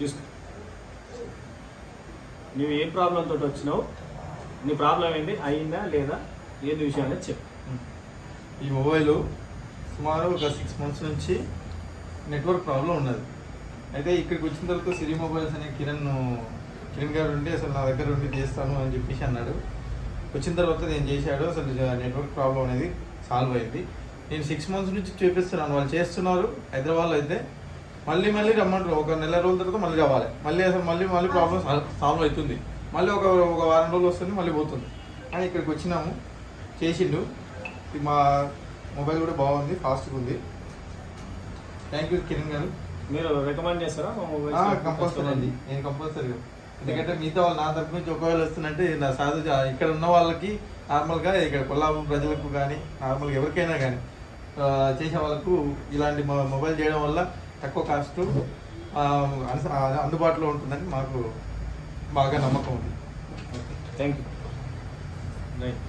తీసుకో. నువ్వు ఏం ప్రాబ్లం తోటి వచ్చినావు, నీ ప్రాబ్లం ఏంటి, అయిందా లేదా, ఏంది విషయం అనేది చెప్పు. ఈ మొబైల్ సుమారు ఒక 6 months నుంచి నెట్వర్క్ ప్రాబ్లం ఉన్నది. అయితే ఇక్కడికి వచ్చిన తర్వాత సిరి మొబైల్స్ అనే కిరణ్ గారు ఉండి అసలు నా దగ్గర ఉండి చేస్తాను అని చెప్పేసి అన్నాడు. వచ్చిన తర్వాత నేను చేశాడు, అసలు నెట్వర్క్ ప్రాబ్లం అనేది సాల్వ్ అయింది. నేను 6 months నుంచి చూపిస్తున్నాను, వాళ్ళు చేస్తున్నారు. హైదరాబాద్లో అయితే మళ్ళీ రమ్మంటారు, ఒక నెల రోజుల తర్వాత మళ్ళీ రావాలి, మళ్ళీ ప్రాబ్లం సాల్వ్ అవుతుంది, మళ్ళీ ఒక వారం రోజులు వస్తుంది, మళ్ళీ పోతుంది. అని ఇక్కడికి వచ్చినాము, చేసిండు. మా మొబైల్ కూడా బాగుంది, ఫాస్ట్గా ఉంది. థ్యాంక్ యూ కిరణ్ గారు. మీరు రికమెండ్ చేస్తారా? కంపల్సరీ అండి, నేను కంపల్సరీగా. ఎందుకంటే మిగతా వాళ్ళు నా తరపు నుంచి ఒకవేళ వస్తుందంటే నా సాధు ఇక్కడ ఉన్న వాళ్ళకి నార్మల్గా ఇక్కడ కొల్లాపూర్ ప్రజలకు కానీ నార్మల్గా ఎవరికైనా కానీ చేసే వాళ్ళకు ఇలాంటి మొబైల్ చేయడం వల్ల తక్కువ కాస్ట్ అందుబాటులో ఉంటుందని మాకు బాగా నమ్మకం ఉంది. Thank you. రైట్.